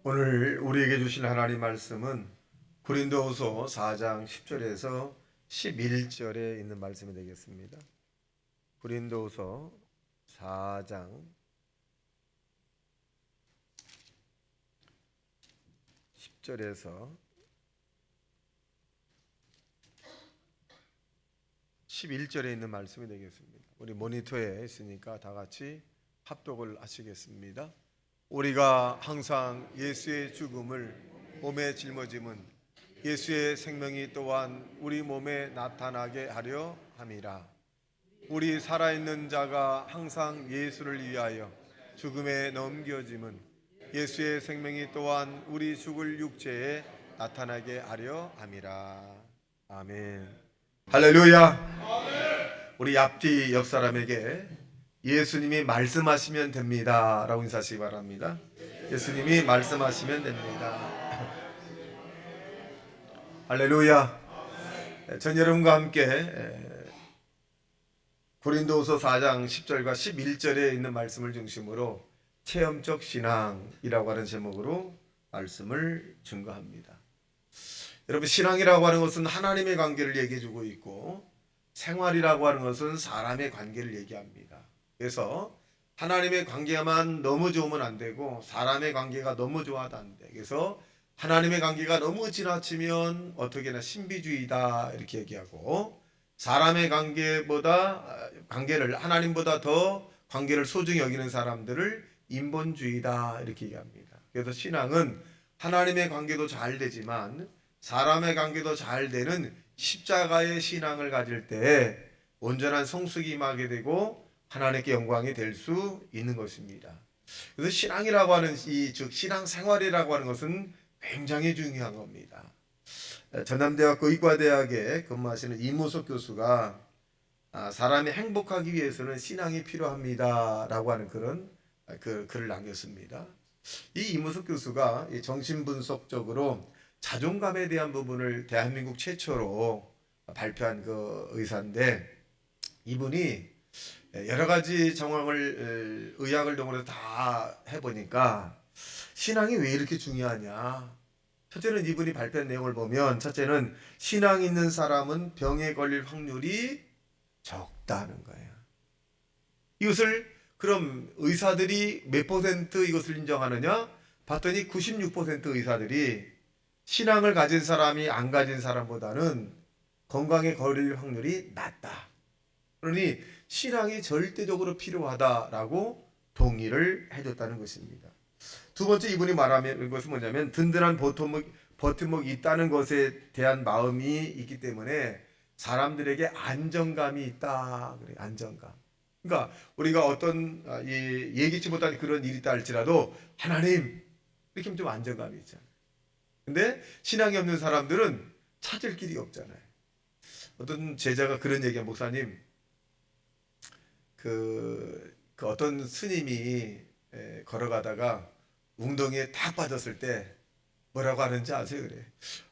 오늘 우리에게 주신 하나님 말씀은 고린도후서 4장 10절에서 11절에 있는 말씀이 되겠습니다. 고린도후서 4장 10절에서 11절에 있는 말씀이 되겠습니다. 우리 모니터에 있으니까 다 같이 합독을 하시겠습니다. 우리가 항상 예수의 죽음을 몸에 짊어짐은 예수의 생명이 또한 우리 몸에 나타나게 하려 함이라. 우리 살아있는 자가 항상 예수를 위하여 죽음에 넘겨짐은 예수의 생명이 또한 우리 죽을 육체에 나타나게 하려 함이라. 아멘. 할렐루야. 우리 앞뒤 옆 사람에게 예수님이 말씀하시면 됩니다 라고 인사하시기 바랍니다. 예수님이 말씀하시면 됩니다. 할렐루야. 전 여러분과 함께 고린도후서 4장 10절과 11절에 있는 말씀을 중심으로 체험적 신앙이라고 하는 제목으로 말씀을 증거합니다. 여러분, 신앙이라고 하는 것은 하나님의 관계를 얘기해 주고 있고, 생활이라고 하는 것은 사람의 관계를 얘기합니다. 그래서 하나님의 관계만 너무 좋으면 안 되고 사람의 관계가 너무 좋아도 안 돼. 그래서 하나님의 관계가 너무 지나치면 어떻게나 신비주의다 이렇게 얘기하고, 사람의 관계를 하나님보다 더 관계를 소중히 여기는 사람들을 인본주의다 이렇게 얘기합니다. 그래서 신앙은 하나님의 관계도 잘 되지만 사람의 관계도 잘 되는 십자가의 신앙을 가질 때 온전한 성숙이 임하게 되고 하나님께 영광이 될 수 있는 것입니다. 그래서 신앙이라고 하는 즉 신앙생활이라고 하는 것은 굉장히 중요한 겁니다. 전남대학교 의과대학에 근무하시는 이무석 교수가 사람이 행복하기 위해서는 신앙이 필요합니다라고 하는 그런 글을 남겼습니다. 이 이무석 교수가 정신분석적으로 자존감에 대한 부분을 대한민국 최초로 발표한 그 의사인데, 이분이 여러 가지 정황을 의학을 동원해서 다 해보니까 신앙이 왜 이렇게 중요하냐. 첫째는 이분이 발표한 내용을 보면, 첫째는 신앙 있는 사람은 병에 걸릴 확률이 적다는 거예요. 이것을 그럼 의사들이 몇 퍼센트 이것을 인정하느냐 봤더니 96% 의사들이 신앙을 가진 사람이 안 가진 사람보다는 건강에 걸릴 확률이 낮다. 그러니 신앙이 절대적으로 필요하다라고 동의를 해줬다는 것입니다. 두 번째, 이분이 말하는 것은 뭐냐면 든든한 버팀목이 있다는 것에 대한 마음이 있기 때문에 사람들에게 안정감이 있다. 그래, 안정감. 그러니까 우리가 어떤 예기치 못한 그런 일이 있다 할지라도 하나님 이렇게 하면 좀 안정감이 있잖아요. 근데 신앙이 없는 사람들은 찾을 길이 없잖아요. 어떤 제자가 그런 얘기야. 목사님, 그 어떤 스님이 걸어가다가 웅덩이에 딱 빠졌을 때 뭐라고 하는지 아세요? 그래.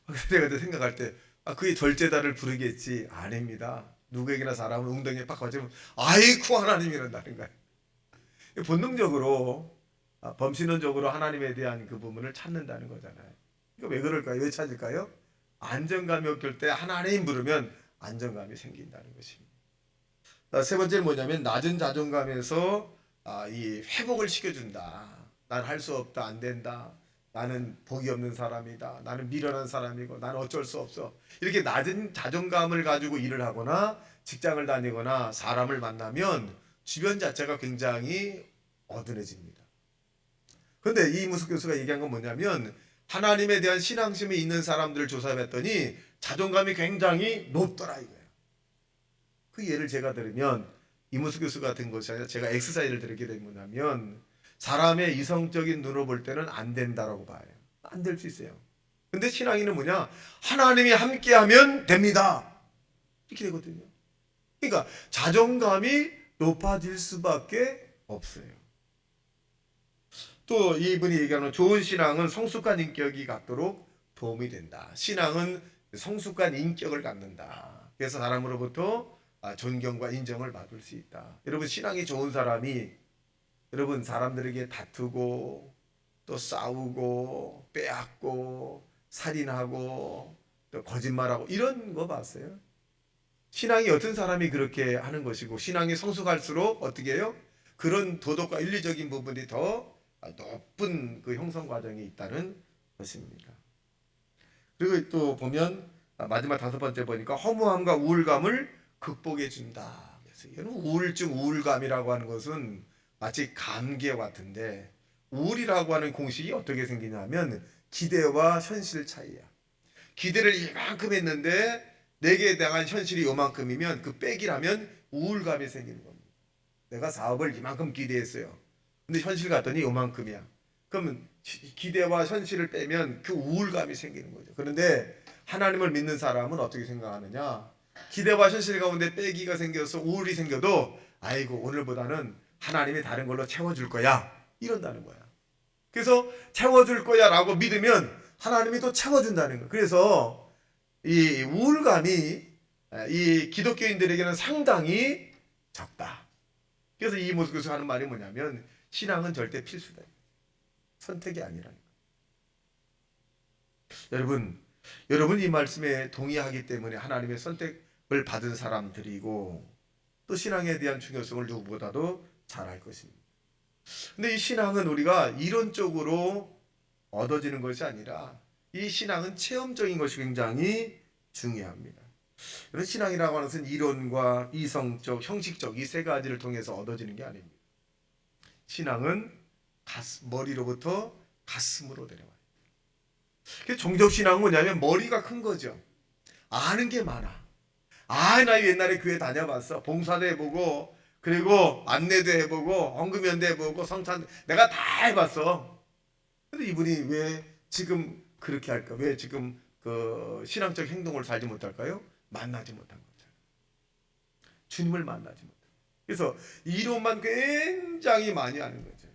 그래서 내가 생각할 때 그게 절제다를 부르겠지. 아닙니다. 누구에게나 사람은 웅덩이에 팍 빠지면 아이쿠 하나님 이런다는 거야. 본능적으로 범신론적으로 하나님에 대한 그 부분을 찾는다는 거잖아요. 그러니까 왜 그럴까요? 왜 찾을까요? 안정감이 없을 때 하나님 부르면 안정감이 생긴다는 것입니다. 세 번째는 뭐냐면 낮은 자존감에서 이 회복을 시켜준다. 난 할 수 없다, 안 된다. 나는 복이 없는 사람이다. 나는 미련한 사람이고 나는 어쩔 수 없어. 이렇게 낮은 자존감을 가지고 일을 하거나 직장을 다니거나 사람을 만나면 주변 자체가 굉장히 어두워집니다. 그런데 이 이무석 교수가 얘기한 건 뭐냐면 하나님에 대한 신앙심이 있는 사람들을 조사해봤더니 자존감이 굉장히 높더라 이거예요. 그 예를 제가 들으면 이무석 교수 같은 것이 아니라 제가 엑스사이즈를 들게 되면 뭐냐면 사람의 이성적인 눈으로 볼 때는 안 된다라고 봐요. 안 될 수 있어요. 근데 신앙인은 뭐냐? 하나님이 함께하면 됩니다. 이렇게 되거든요. 그러니까 자존감이 높아질 수밖에 없어요. 또 이분이 얘기하는 좋은 신앙은 성숙한 인격이 갖도록 도움이 된다. 신앙은 성숙한 인격을 갖는다. 그래서 사람으로부터 존경과 인정을 받을 수 있다. 여러분, 신앙이 좋은 사람이 여러분 사람들에게 다투고 또 싸우고 빼앗고 살인하고 또 거짓말하고 이런 거 봤어요? 신앙이 어떤 사람이 그렇게 하는 것이고 신앙이 성숙할수록 어떻게 해요? 그런 도덕과 윤리적인 부분이 더 높은 그 형성 과정이 있다는 것입니다. 그리고 또 보면 마지막 5번째 보니까 허무함과 우울감을 극복해 준다. 그래서 우울증, 우울감이라고 하는 것은 마치 감기와 같은데 우울이라고 하는 공식이 어떻게 생기냐면 기대와 현실 차이야. 기대를 이만큼 했는데 내게 대한 현실이 요만큼이면 그 빼기라면 우울감이 생기는 겁니다. 내가 사업을 이만큼 기대했어요. 근데 현실 갔더니 요만큼이야. 그러면 기대와 현실을 빼면 그 우울감이 생기는 거죠. 그런데 하나님을 믿는 사람은 어떻게 생각하느냐? 기대와 현실 가운데 빼기가 생겨서 우울이 생겨도 아이고 오늘보다는 하나님이 다른 걸로 채워줄 거야. 이런다는 거야. 그래서 채워줄 거야 라고 믿으면 하나님이 또 채워준다는 거야. 그래서 이 우울감이 이 기독교인들에게는 상당히 적다. 그래서 이 모습에서 하는 말이 뭐냐면 신앙은 절대 필수다. 선택이 아니라는 거예요. 여러분 이 말씀에 동의하기 때문에 하나님의 선택을 받은 사람들이고 또 신앙에 대한 중요성을 누구보다도 잘 알 것입니다. 근데 이 신앙은 우리가 이론적으로 얻어지는 것이 아니라 이 신앙은 체험적인 것이 굉장히 중요합니다. 이런 신앙이라고 하는 것은 이론과 이성적, 형식적 이 세 가지를 통해서 얻어지는 게 아닙니다. 신앙은 머리로부터 가슴으로 내려와요. 종족 신앙은 뭐냐면 머리가 큰 거죠. 아는 게 많아. 나 옛날에 교회 다녀봤어. 봉사도 해보고 그리고 안내도 해보고 헌금연대 해보고 성찬 내가 다 해봤어. 근데 이분이 왜 지금 그렇게 할까? 왜 지금 그 신앙적 행동을 살지 못할까요? 만나지 못한 거죠. 주님을 만나지 못한. 그래서 이론만 굉장히 많이 아는 거죠.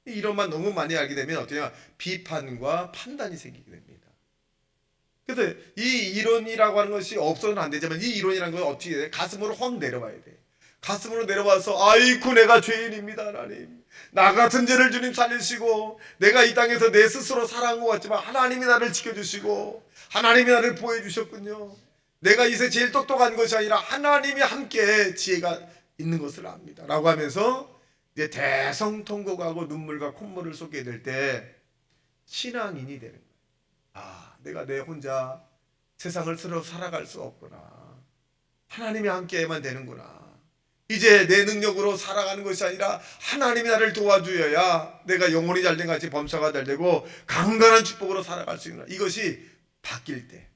이론만 너무 많이 알게 되면 어떠냐? 비판과 판단이 생기게 됩니다. 그래서 이 이론이라고 하는 것이 없어서는 안 되지만 이 이론이라는 건 어떻게 돼? 가슴으로 확 내려와야 돼. 가슴으로 내려와서 아이쿠 내가 죄인입니다 하나님. 나 같은 죄를 주님 살리시고 내가 이 땅에서 내 스스로 살아온 것 같지만 하나님이 나를 지켜주시고 하나님이 나를 보호해주셨군요. 내가 이세 제일 똑똑한 것이 아니라 하나님이 함께 지혜가 있는 것을 압니다 라고 하면서 이제 대성통곡하고 눈물과 콧물을 쏟게 될 때 신앙인이 되는 거예요. 내가 내 혼자 세상을 스스로 살아갈 수 없구나. 하나님이 함께해야만 되는구나. 이제 내 능력으로 살아가는 것이 아니라 하나님이 나를 도와주어야 내가 영혼이 잘된 같이 범사가 잘 되고 강건한 축복으로 살아갈 수 있는 이것이 바뀔 때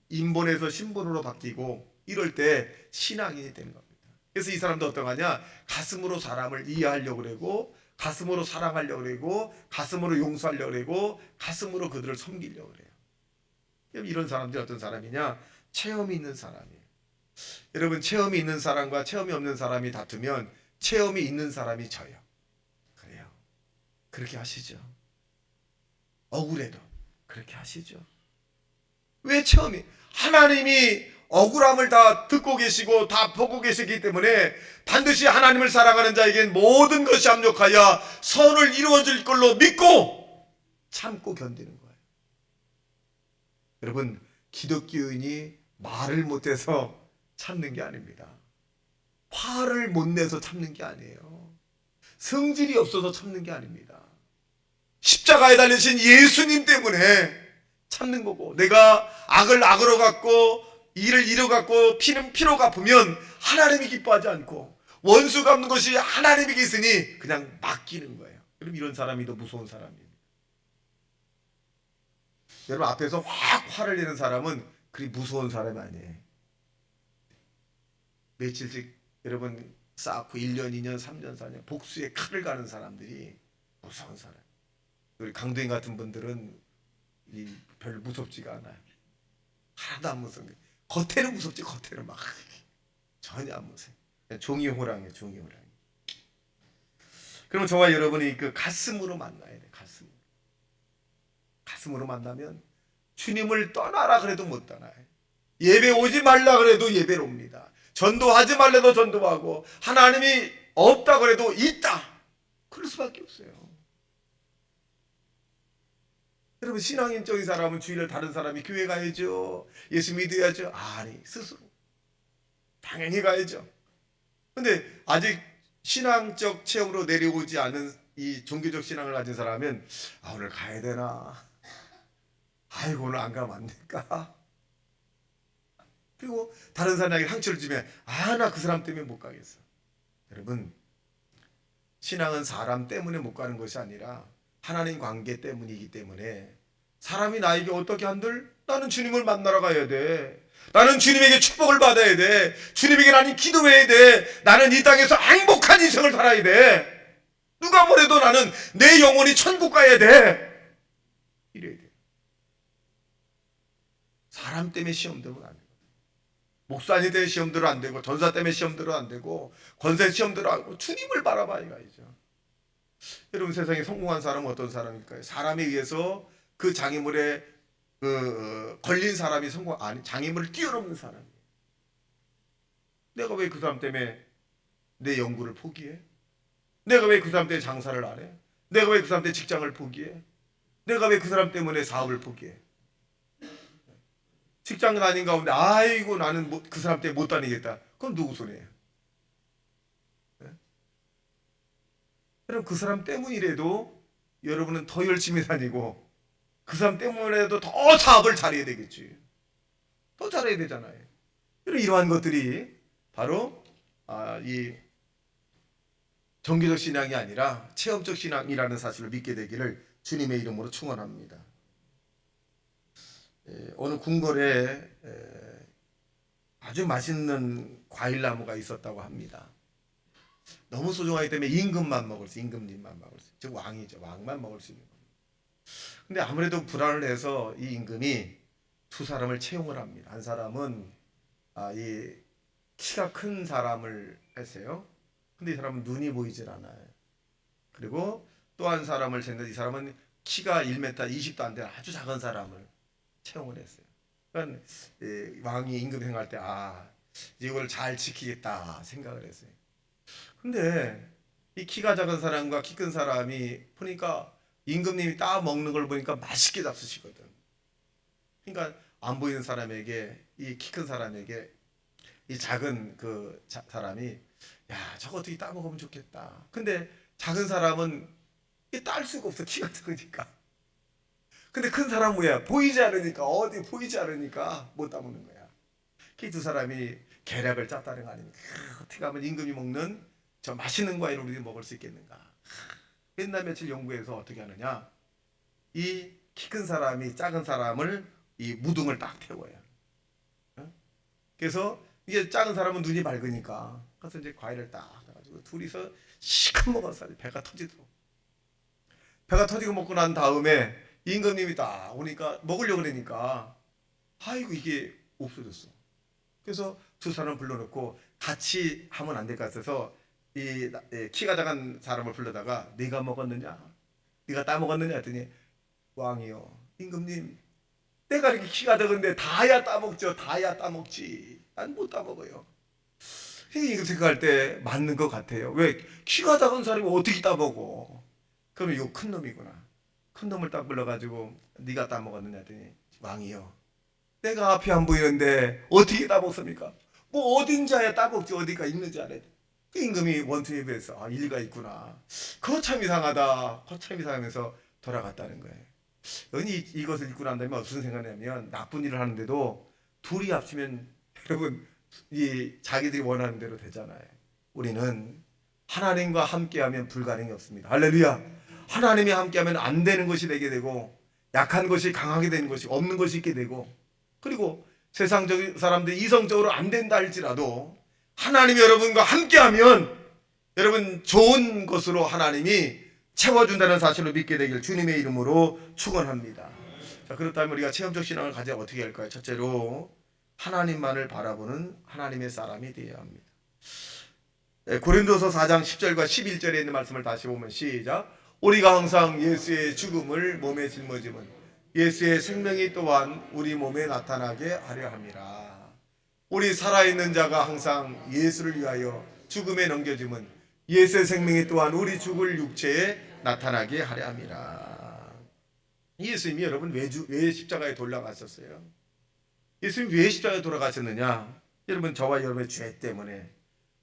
인본에서 신본으로 바뀌고 이럴 때 신앙인이 되는 겁니다. 그래서 이 사람도 어떠하냐? 가슴으로 사람을 이해하려고 그러고 가슴으로 사랑하려고 그러고 가슴으로 용서하려고 그러고 가슴으로 그들을 섬기려고 그래요. 이런 사람들이 어떤 사람이냐? 체험이 있는 사람이에요. 여러분 체험이 있는 사람과 체험이 없는 사람이 다투면 체험이 있는 사람이 져요. 그래요. 그렇게 하시죠. 억울해도 그렇게 하시죠. 왜 체험이? 하나님이 억울함을 다 듣고 계시고 다 보고 계시기 때문에 반드시 하나님을 사랑하는 자에겐 모든 것이 합력하여 선을 이루어질 걸로 믿고 참고 견디는 거예요. 여러분 기독교인이 말을 못해서 참는 게 아닙니다. 화를 못 내서 참는 게 아니에요. 성질이 없어서 참는 게 아닙니다. 십자가에 달리신 예수님 때문에 참는 거고 내가 악을 악으로 갚고 일을 이로 갚고 피는 피로 갚으면 하나님이 기뻐하지 않고 원수 갚는 것이 하나님에게 있으니 그냥 맡기는 거예요. 그럼 이런 사람이 더 무서운 사람입니다. 여러분 앞에서 확 화를 내는 사람은 그리 무서운 사람이 아니에요. 며칠씩 여러분 쌓고 1년, 2년, 3년, 4년 복수에 칼을 가는 사람들이 무서운 사람. 우리 강도인 같은 분들은 별로 무섭지가 않아요. 하나도 안 무서운 게. 겉에는 무섭지 겉에는 막 전혀 안 무서워요. 종이호랑이에요. 종이호랑이. 그러면 저와 여러분이 그 가슴으로 만나야 돼요. 가슴으로 만나면 주님을 떠나라 그래도 못 떠나요. 예배 오지 말라 그래도 예배를 옵니다. 전도하지 말래도 전도하고 하나님이 없다 그래도 있다. 그럴 수밖에 없어요. 여러분, 신앙인적인 사람은 주일날 다른 사람이 교회 가야죠, 예수 믿어야죠. 아니, 스스로 당연히 가야죠. 근데 아직 신앙적 체험으로 내려오지 않은 이 종교적 신앙을 가진 사람은 오늘 가야 되나, 아이고 오늘 안 가면 안 될까, 그리고 다른 사람에게 상처를 주면 나 그 사람 때문에 못 가겠어. 여러분, 신앙은 사람 때문에 못 가는 것이 아니라 하나님 관계 때문이기 때문에, 사람이 나에게 어떻게 한들 나는 주님을 만나러 가야 돼, 나는 주님에게 축복을 받아야 돼, 주님에게 나는 기도해야 돼, 나는 이 땅에서 행복한 인생을 살아야 돼, 누가 뭐래도 나는 내 영혼이 천국 가야 돼, 이래야 돼. 사람 때문에 시험 들면 안 돼. 목사님 때문에 시험 들어 안 되고, 전사 때문에 시험 들어 안 되고, 권세 시험 들어 안 되고, 주님을 바라봐야 가야죠. 여러분, 세상에 성공한 사람은 어떤 사람일까요? 사람에 의해서 그 장애물에 걸린 사람이 장애물을 뛰어넘는 사람이에요. 내가 왜 그 사람 때문에 내 연구를 포기해? 내가 왜 그 사람 때문에 장사를 안 해? 내가 왜 그 사람 때문에 직장을 포기해? 내가 왜 그 사람 때문에 사업을 포기해? 직장 다닌 가운데 아이고 나는 그 사람 때문에 못 다니겠다. 그럼 누구 손해예요? 네? 그럼 그 사람 때문이라도 여러분은 더 열심히 다니고, 그 사람 때문에도 더 사업을 잘해야 되겠지. 더 잘해야 되잖아요. 이러한 것들이 바로 이 종교적 신앙이 아니라 체험적 신앙이라는 사실을 믿게 되기를 주님의 이름으로 축원합니다. 어느 궁궐에 아주 맛있는 과일나무가 있었다고 합니다. 너무 소중하기 때문에 임금님만 먹을 수, 즉 왕이죠. 왕만 먹을 수 있는 겁니다. 근데 아무래도 불안을 해서 이 임금이 두 사람을 채용을 합니다. 한 사람은 이 키가 큰 사람을 했어요. 근데 이 사람은 눈이 보이질 않아요. 그리고 또 한 사람을 했는데 이 사람은 키가 1m 20도 안 되는 아주 작은 사람을 채용을 했어요. 그러니까 왕이 임금 행할 때 이걸 잘 지키겠다 생각을 했어요. 근데 이 키가 작은 사람과 키 큰 사람이 보니까 임금님이 따 먹는 걸 보니까 맛있게 잡수시거든. 그러니까 안 보이는 사람에게, 이 키 큰 사람에게 이 작은 그 사람이 저거 어떻게 따 먹으면 좋겠다. 근데 작은 사람은 딸 수가 없어, 키가 작으니까. 근데 큰 사람은 뭐야? 보이지 않으니까, 어디 보이지 않으니까 못 따먹는 거야. 그 두 사람이 계략을 짰다는 거 아닙니까? 어떻게 하면 임금이 먹는 저 맛있는 과일을 우리가 먹을 수 있겠는가? 옛날 며칠 연구해서 어떻게 하느냐? 이 키 큰 사람이 작은 사람을 이 무등을 딱 태워요. 그래서 이게 작은 사람은 눈이 밝으니까 그래서 이제 과일을 딱 해가지고 둘이서 시큼 먹었어요. 배가 터지도록. 배가 터지고 먹고 난 다음에 임금님이 딱 오니까 먹으려고 그러니까 아이고 이게 없어졌어. 그래서 두 사람 불러놓고 같이 하면 안 될 것 같아서 이 키가 작은 사람을 불러다가 네가 먹었느냐? 네가 따먹었느냐? 했더니 왕이요, 임금님, 내가 이렇게 키가 작은데 다야 따먹죠. 다야 따먹지. 난 못 따먹어요. 임금 생각할 때 맞는 것 같아요. 왜 키가 작은 사람이 어떻게 따먹어? 그러면 이거 큰 놈이구나. 큰 놈을 딱 불러가지고 네가 따먹었느냐 했더니 왕이요, 내가 앞이 안 보이는데 어떻게 따먹습니까? 뭐 어딘지야 따먹지 어디가 있는지 알아야 돼. 그 임금이 원투에 비해서 일리가 있구나. 거참 이상하다. 거참 이상하면서 돌아갔다는 거예요. 이것을 읽고 난 다음에 무슨 생각이냐면 나쁜 일을 하는데도 둘이 합치면 여러분 이 자기들이 원하는 대로 되잖아요. 우리는 하나님과 함께하면 불가능이 없습니다. 할렐루야. 하나님이 함께하면 안 되는 것이 되게 되고, 약한 것이 강하게 되는 것이, 없는 것이 있게 되고, 그리고 세상적인 사람들이 이성적으로 안 된다 할지라도 하나님이 여러분과 함께하면 여러분 좋은 것으로 하나님이 채워준다는 사실을 믿게 되길 주님의 이름으로 축원합니다. 자, 그렇다면 우리가 체험적 신앙을 가져 어떻게 할까요? 첫째로 하나님만을 바라보는 하나님의 사람이 되어야 합니다. 고린도서 4장 10절과 11절에 있는 말씀을 다시 보면 시작. 우리가 항상 예수의 죽음을 몸에 짊어짐은 예수의 생명이 또한 우리 몸에 나타나게 하려 함이라. 우리 살아있는 자가 항상 예수를 위하여 죽음에 넘겨짐은 예수의 생명이 또한 우리 죽을 육체에 나타나게 하려 함이라. 예수님이 여러분 왜 십자가에 돌아가셨어요? 예수님이 왜 십자가에 돌아가셨느냐? 여러분 저와 여러분의 죄 때문에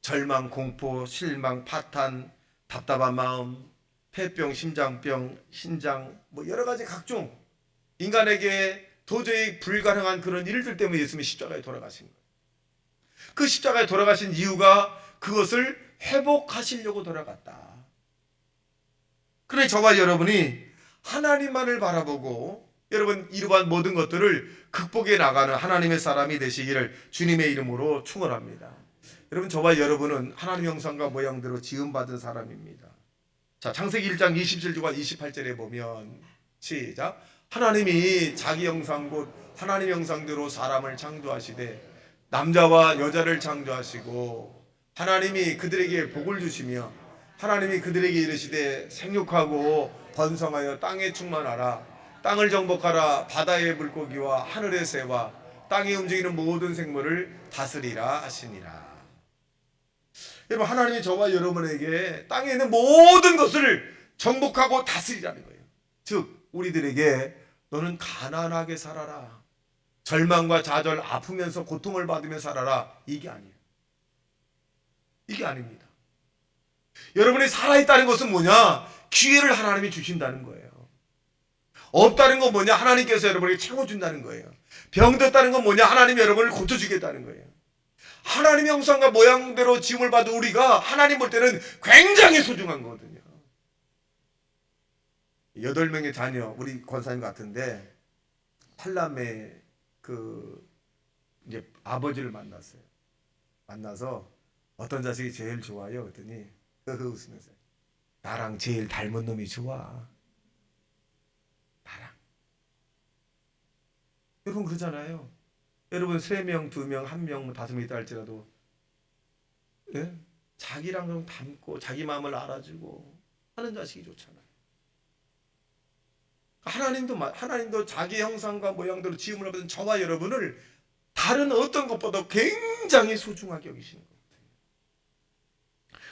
절망, 공포, 실망, 파탄, 답답한 마음, 폐병, 심장병, 신장 뭐 여러 가지 각종 인간에게 도저히 불가능한 그런 일들 때문에 예수님이 십자가에 돌아가신 거예요. 그 십자가에 돌아가신 이유가 그것을 회복하시려고 돌아갔다. 그래 저와 여러분이 하나님만을 바라보고 여러분 이러한 모든 것들을 극복해 나가는 하나님의 사람이 되시기를 주님의 이름으로 축원합니다. 여러분 저와 여러분은 하나님 형상과 모양대로 지음받은 사람입니다. 자, 창세기 1장 27절과 28절에 보면 시작. 하나님이 자기 형상 곧 하나님 형상대로 사람을 창조하시되 남자와 여자를 창조하시고 하나님이 그들에게 복을 주시며 하나님이 그들에게 이르시되 생육하고 번성하여 땅에 충만하라 땅을 정복하라 바다의 물고기와 하늘의 새와 땅에 움직이는 모든 생물을 다스리라 하시니라. 여러분 하나님이 저와 여러분에게 땅에 있는 모든 것을 정복하고 다스리라는 거예요. 즉 우리들에게 너는 가난하게 살아라, 절망과 좌절 아프면서 고통을 받으며 살아라, 이게 아니에요. 이게 아닙니다. 여러분이 살아있다는 것은 뭐냐? 기회를 하나님이 주신다는 거예요. 없다는 건 뭐냐? 하나님께서 여러분에게 채워준다는 거예요. 병들었다는 건 뭐냐? 하나님이 여러분을 고쳐주겠다는 거예요. 하나님의 형상과 모양대로 지음을 받은 우리가 하나님 볼 때는 굉장히 소중한 거거든요. 8명의 자녀, 우리 권사님 같은데 팔남매 이제 아버지를 만났어요. 만나서 어떤 자식이 제일 좋아요? 그랬더니 웃으면서 나랑 제일 닮은 놈이 좋아. 나랑. 여러분 그러잖아요. 여러분 3명, 2명, 1명, 5명 있다 할지라도 예? 자기랑 좀 닮고 자기 마음을 알아주고 하는 자식이 좋잖아요. 하나님도 자기 형상과 모양대로 지음을 받은 저와 여러분을 다른 어떤 것보다 굉장히 소중하게 여기시는 것 같아요.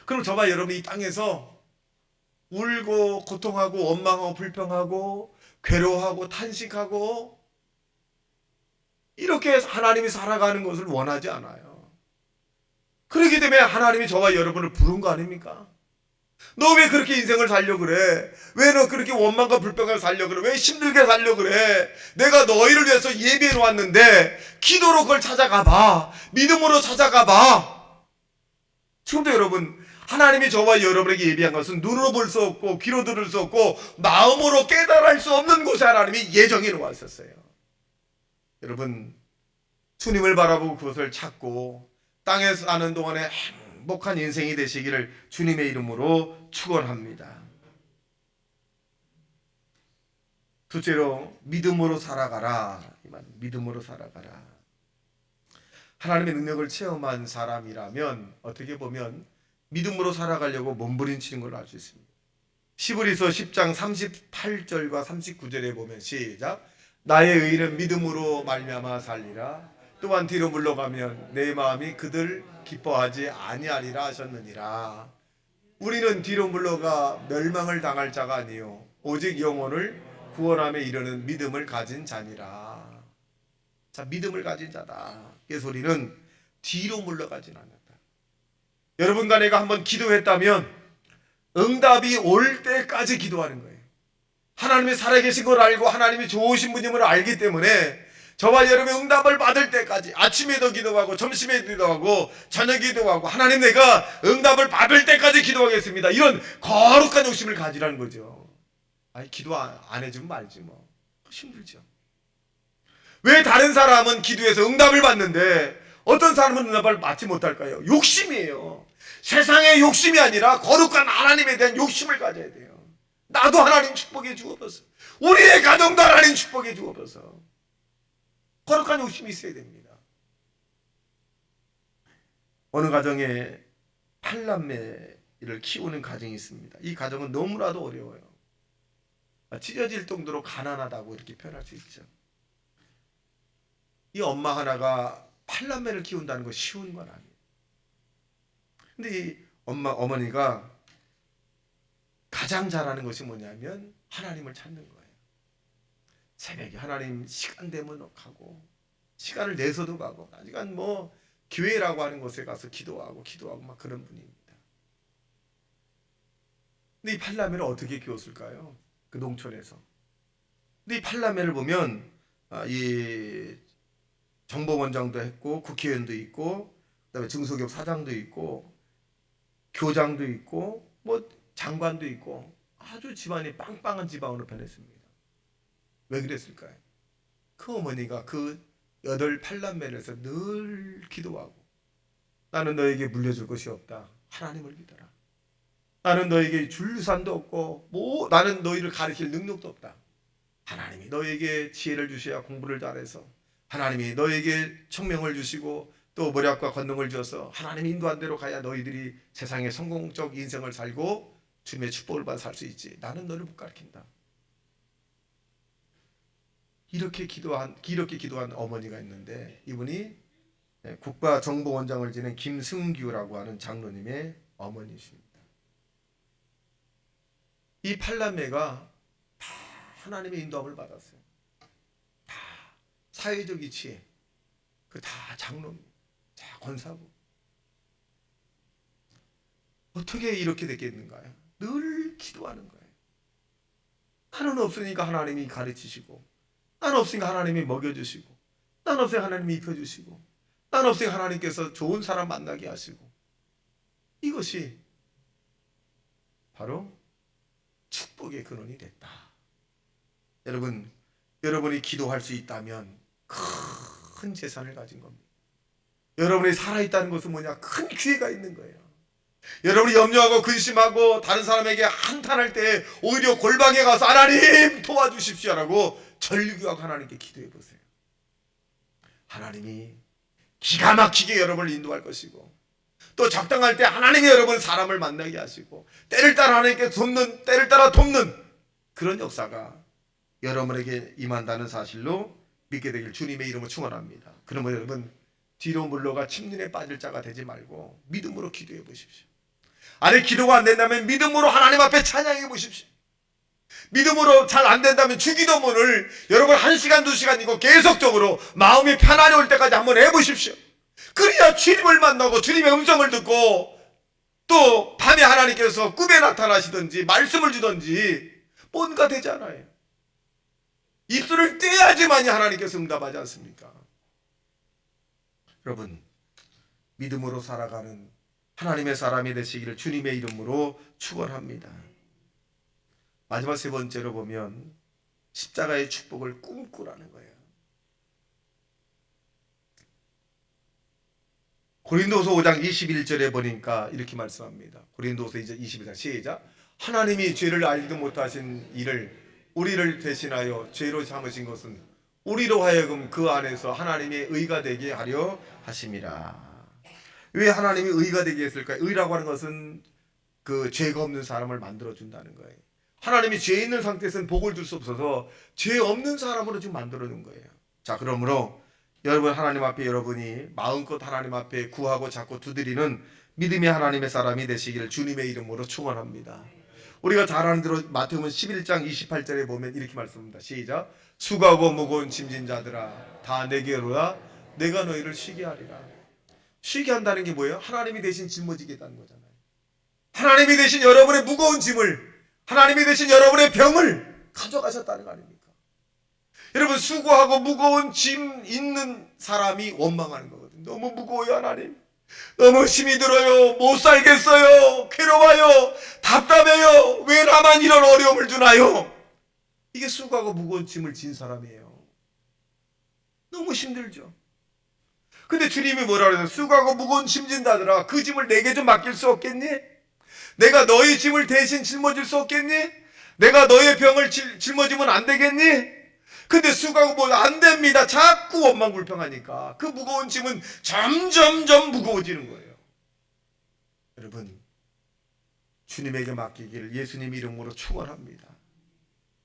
그럼 저와 여러분이 이 땅에서 울고 고통하고 원망하고 불평하고 괴로워하고 탄식하고 이렇게 하나님이 살아가는 것을 원하지 않아요. 그렇기 때문에 하나님이 저와 여러분을 부른 거 아닙니까? 너 왜 그렇게 인생을 살려고 그래? 왜 너 그렇게 원망과 불평을 살려고 그래? 왜 힘들게 살려고 그래? 내가 너희를 위해서 예비해 놓았는데 기도로 그걸 찾아가 봐. 믿음으로 찾아가 봐. 지금도 여러분 하나님이 저와 여러분에게 예비한 것은 눈으로 볼 수 없고 귀로 들을 수 없고 마음으로 깨달을 수 없는 곳에 하나님이 예정해 놓았었어요. 여러분 주님을 바라보고 그것을 찾고 땅에 사는 동안에 행복한 인생이 되시기를 주님의 이름으로 축원합니다. 둘째로 믿음으로 살아가라. 믿음으로 살아가라. 하나님의 능력을 체험한 사람이라면 어떻게 보면 믿음으로 살아가려고 몸부림치는 걸 알 수 있습니다. 시브리서 10장 38절과 39절에 보면 시작. 나의 의인은 믿음으로 말미암아 살리라. 또한 뒤로 물러가면 내 마음이 그들 기뻐하지 아니하리라 하셨느니라. 우리는 뒤로 물러가 멸망을 당할 자가 아니요 오직 영혼을 구원함에 이르는 믿음을 가진 자니라. 자, 믿음을 가진 자다. 그래서 우리는 뒤로 물러가진 않는다. 여러분과 내가 한번 기도했다면 응답이 올 때까지 기도하는 거예요. 하나님이 살아계신 걸 알고 하나님이 좋으신 분임을 알기 때문에 저와 여러분의 응답을 받을 때까지 아침에도 기도하고 점심에도 기도하고 저녁에 기도하고 하나님 내가 응답을 받을 때까지 기도하겠습니다. 이런 거룩한 욕심을 가지라는 거죠. 아니 기도 안 해주면 말지 뭐. 힘들죠. 왜 다른 사람은 기도해서 응답을 받는데 어떤 사람은 응답을 받지 못할까요? 욕심이에요. 세상의 욕심이 아니라 거룩한 하나님에 대한 욕심을 가져야 돼요. 나도 하나님 축복해 주옵소서. 우리의 가정도 하나님 축복해 주옵소서. 거룩한 욕심이 있어야 됩니다. 어느 가정에 8남매를 키우는 가정이 있습니다. 이 가정은 너무나도 어려워요. 찢어질 정도로 가난하다고 이렇게 표현할 수 있죠. 이 엄마 하나가 8남매를 키운다는 거 쉬운 건 아니에요. 근데 이 어머니가 가장 잘하는 것이 뭐냐면 하나님을 찾는 거예요. 새벽에 하나님 시간 되면 가고 시간을 내서도 가고 아직은 뭐 교회라고 하는 곳에 가서 기도하고 막 그런 분입니다. 근데 이 팔라멜을 어떻게 키웠을까요? 그 농촌에서. 근데 이 팔라멜을 보면 이 정보원장도 했고 국회의원도 있고 그다음에 중소기업 사장도 있고 교장도 있고 뭐 장관도 있고 아주 집안이 빵빵한 집안으로 변했습니다. 왜 그랬을까요? 그 어머니가 그 8팔남매에서 늘 기도하고 나는 너에게 물려줄 것이 없다. 하나님을 믿어라. 나는 너에게 줄 유산도 없고 나는 너희를 가르칠 능력도 없다. 하나님이 너에게 지혜를 주셔야 공부를 잘해서 하나님이 너에게 청명을 주시고 또 머리학과 권능을 주어서 하나님 인도한 대로 가야 너희들이 세상에 성공적 인생을 살고 주님의 축복을 받아 살 수 있지. 나는 너를 못 가르친다. 이렇게 기도한 어머니가 있는데 이분이 국가정보원장을 지낸 김승규라고 하는 장로님의 어머니십니다. 이 팔남매가 다 하나님의 인도함을 받았어요. 다 사회적 이치에 그 다 장로님, 다 권사부. 어떻게 이렇게 됐겠는가요? 늘 기도하는 거예요. 나는 없으니까 하나님이 가르치시고 나는 없으니까 하나님이 먹여주시고 나는 없으니까 하나님이 입혀주시고 나는 없으니까 하나님께서 좋은 사람 만나게 하시고 이것이 바로 축복의 근원이 됐다. 여러분이 기도할 수 있다면 큰 재산을 가진 겁니다. 여러분이 살아있다는 것은 뭐냐? 큰 기회가 있는 거예요. 여러분이 염려하고 근심하고 다른 사람에게 한탄할 때 오히려 골방에 가서 하나님 도와주십시오라고 절규하고 하나님께 기도해 보세요. 하나님이 기가 막히게 여러분을 인도할 것이고 또 적당할 때 하나님이 여러분 사람을 만나게 하시고 때를 따라 하나님께 때를 따라 돕는 그런 역사가 여러분에게 임한다는 사실로 믿게 되길 주님의 이름으로 축원합니다. 그러면 여러분 뒤로 물러가 침륜에 빠질 자가 되지 말고 믿음으로 기도해 보십시오. 아니 기도가 안 된다면 믿음으로 하나님 앞에 찬양해 보십시오. 믿음으로 잘 안 된다면 주기도문을 여러분 1시간 2시간이고 계속적으로 마음이 편안히 올 때까지 한번 해보십시오. 그래야 주님을 만나고 주님의 음성을 듣고 또 밤에 하나님께서 꿈에 나타나시든지 말씀을 주든지 뭔가 되잖아요. 입술을 떼야지만이 하나님께서 응답하지 않습니까? 여러분 믿음으로 살아가는 하나님의 사람이 되시기를 주님의 이름으로 축원합니다. 마지막 세 번째로 보면 십자가의 축복을 꿈꾸라는 거예요. 고린도서 5장 21절에 보니까 이렇게 말씀합니다. 고린도서 21장 시작. 하나님이 죄를 알지도 못하신 이를 우리를 대신하여 죄로 삼으신 것은 우리로 하여금 그 안에서 하나님의 의가 되게 하려 하심이라. 왜 하나님이 의가 되게 했을까요? 의라고 하는 것은 그 죄가 없는 사람을 만들어준다는 거예요. 하나님이 죄 있는 상태에서는 복을 줄 수 없어서 죄 없는 사람으로 지금 만들어 놓은 거예요. 자, 그러므로 여러분 하나님 앞에 여러분이 마음껏 하나님 앞에 구하고 자꾸 두드리는 믿음의 하나님의 사람이 되시기를 주님의 이름으로 축원합니다. 우리가 잘 아는 대로 마태복음 11장 28절에 보면 이렇게 말씀합니다. 시작. 수고하고 무거운 짐진 자들아 다 내게로 와 내가 너희를 쉬게 하리라. 쉬게 한다는 게 뭐예요? 하나님이 대신 짊어지겠다는 거잖아요. 하나님이 대신 여러분의 무거운 짐을 하나님이 대신 여러분의 병을 가져가셨다는 거 아닙니까? 여러분 수고하고 무거운 짐 있는 사람이 원망하는 거거든요. 너무 무거워요 하나님. 너무 힘이 들어요. 못 살겠어요. 괴로워요. 답답해요. 왜 나만 이런 어려움을 주나요? 이게 수고하고 무거운 짐을 진 사람이에요. 너무 힘들죠. 근데 주님이 뭐라 그래요? 수고하고 무거운 짐 진다더라. 그 짐을 내게 좀 맡길 수 없겠니? 내가 너희 짐을 대신 짊어질 수 없겠니? 내가 너의 병을 짊어지면 안 되겠니? 근데 수고하고 뭐 안 됩니다. 자꾸 원망불평하니까 그 무거운 짐은 점점점 무거워지는 거예요. 여러분 주님에게 맡기기를 예수님 이름으로 축원합니다.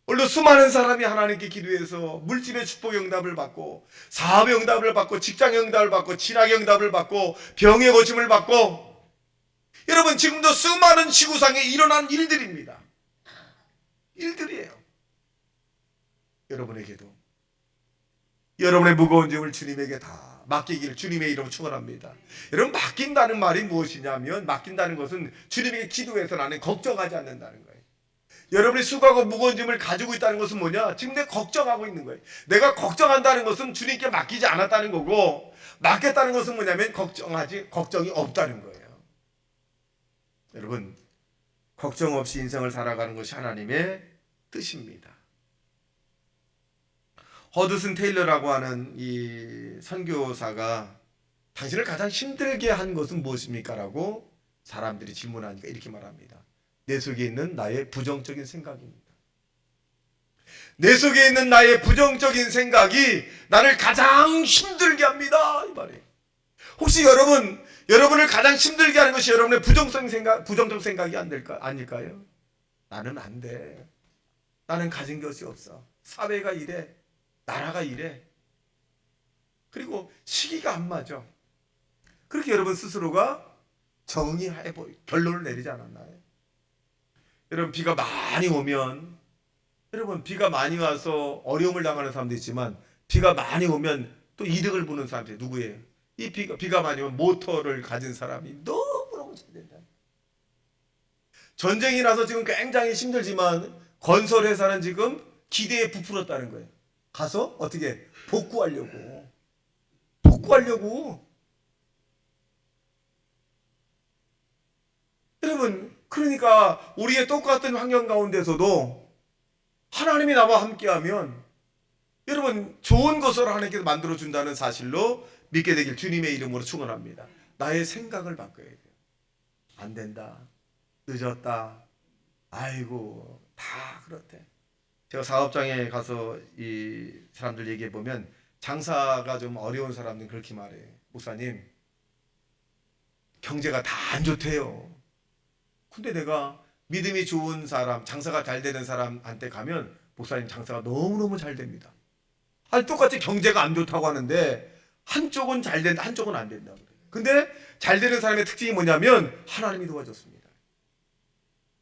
오늘도 수많은 사람이 하나님께 기도해서 물질의 축복의 응답을 받고 사업의 응답을 받고 직장의 응답을 받고 진학의 응답을 받고 병의 고침을 받고 여러분 지금도 수많은 지구상에 일어난 일들입니다. 일들이에요. 여러분에게도 여러분의 무거운 짐을 주님에게 다 맡기기를 주님의 이름으로 축원합니다. 여러분, 맡긴다는 말이 무엇이냐면, 맡긴다는 것은 주님에게 기도해서 나는 걱정하지 않는다는 거예요. 여러분이 수고하고 무거운 짐을 가지고 있다는 것은 뭐냐? 지금 내가 걱정하고 있는 거예요. 내가 걱정한다는 것은 주님께 맡기지 않았다는 거고, 맡겼다는 것은 뭐냐면 걱정이 없다는 거예요. 여러분, 걱정 없이 인생을 살아가는 것이 하나님의 뜻입니다. 허드슨 테일러라고 하는 이 선교사가 당신을 가장 힘들게 한 것은 무엇입니까? 라고 사람들이 질문하니까 이렇게 말합니다. 내 속에 있는 나의 부정적인 생각입니다. 내 속에 있는 나의 부정적인 생각이 나를 가장 힘들게 합니다. 이 말이에요. 혹시 여러분을 가장 힘들게 하는 것이 여러분의 부정적 생각이 아닐까요? 나는 안 돼. 나는 가진 것이 없어. 사회가 이래. 나라가 이래. 그리고 시기가 안 맞아. 그렇게 여러분 스스로가 정의해 결론을 내리지 않았나요? 여러분, 비가 많이 오면, 여러분, 비가 많이 와서 어려움을 당하는 사람도 있지만, 비가 많이 오면 또 이득을 보는 사람들이 누구예요? 이 비가 많이 오면 모터를 가진 사람이 너무너무 잘 된다. 전쟁이 나서 지금 굉장히 힘들지만 건설회사는 지금 기대에 부풀었다는 거예요. 가서 어떻게 복구하려고. 여러분, 그러니까 우리의 똑같은 환경 가운데서도 하나님이 나와 함께하면 여러분, 좋은 것을 하나님께서 만들어준다는 사실로 믿게 되길 주님의 이름으로 축원합니다. 나의 생각을 바꿔야 돼요. 안 된다. 늦었다. 아이고, 다 그렇대. 제가 사업장에 가서 이 사람들 얘기해 보면 장사가 좀 어려운 사람들은 그렇게 말해요. 목사님, 경제가 다 안 좋대요. 근데 내가 믿음이 좋은 사람, 장사가 잘 되는 사람한테 가면 목사님, 장사가 너무너무 잘 됩니다. 아니, 똑같이 경제가 안 좋다고 하는데 한쪽은 잘 된다, 한쪽은 안 된다. 근데 잘 되는 사람의 특징이 뭐냐면 하나님이 도와줬습니다.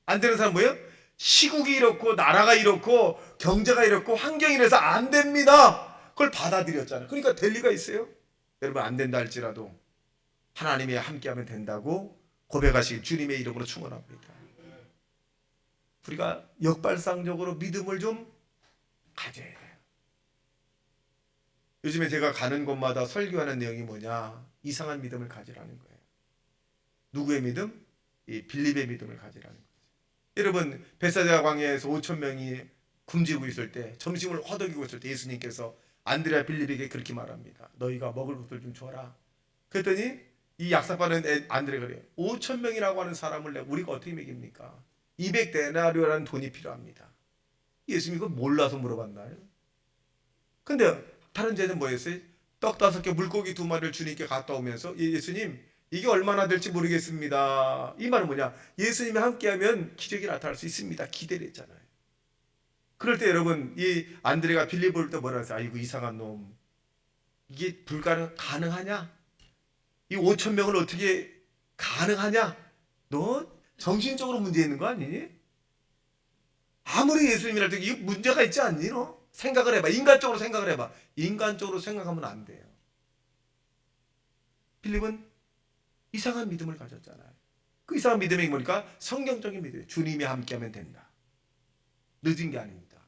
안 되는 사람은 뭐예요? 시국이 이렇고 나라가 이렇고 경제가 이렇고 환경이 이래서 안 됩니다. 그걸 받아들였잖아요. 그러니까 될 리가 있어요? 여러분, 안 된다 할지라도 하나님이 함께하면 된다고 고백하시길 주님의 이름으로 축원합니다. 우리가 역발상적으로 믿음을 좀 가져야 돼요. 요즘에 제가 가는 곳마다 설교하는 내용이 뭐냐? 이상한 믿음을 가지라는 거예요. 누구의 믿음? 이 빌립의 믿음을 가지라는 거예요. 여러분, 베사다 광야에서 5,000명이 굶주리고 있을 때, 점심을 허덕이고 있을 때 예수님께서 안드레와 빌립에게 그렇게 말합니다. 너희가 먹을 것을 좀 줘라. 그랬더니 이 약삭받은 안드레가 그래요. 5,000명이라고 하는 사람을 우리가 어떻게 먹입니까? 200데나리오라는 돈이 필요합니다. 예수님이 그걸 몰라서 물어봤나요? 근데 다른 제자는 뭐였어요? 떡 5개, 물고기 2마리를 주님께 갖다 오면서 예수님, 이게 얼마나 될지 모르겠습니다. 이 말은 뭐냐? 예수님이 함께하면 기적이 나타날 수 있습니다. 기대를 했잖아요. 그럴 때 여러분, 이 안드레가 빌립을 볼 때 뭐라 했어요? 아이고, 이상한 놈. 이게 가능하냐? 이 5,000명을 어떻게 가능하냐? 너 정신적으로 문제 있는 거 아니니? 아무리 예수님이랄 때 이 문제가 있지 않니? 너? 생각을 해봐. 인간적으로 생각을 해봐. 인간적으로 생각하면 안 돼요. 빌립은 이상한 믿음을 가졌잖아요. 그 이상한 믿음이 뭐니까? 성경적인 믿음이에요. 주님이 함께하면 된다. 늦은 게 아닙니다.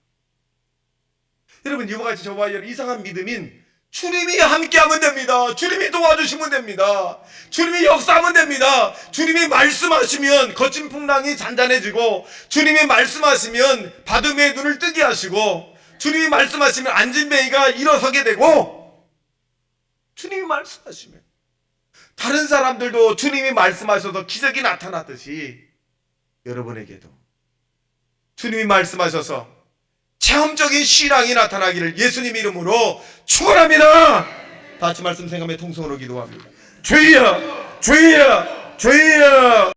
여러분, 이와 같이 저와 이상한 믿음인 주님이 함께하면 됩니다. 주님이 도와주시면 됩니다. 주님이 역사하면 됩니다. 주님이 말씀하시면 거친 풍랑이 잔잔해지고, 주님이 말씀하시면 바둠의 눈을 뜨게 하시고, 주님이 말씀하시면 앉은 뱅이가 일어서게 되고, 주님이 말씀하시면 다른 사람들도 주님이 말씀하셔서 기적이 나타나듯이 여러분에게도 주님이 말씀하셔서 체험적인 신앙이 나타나기를 예수님 이름으로 축원합니다. 다 같이 말씀 생각하며 통성으로 기도합니다. 주여, 주여, 주여.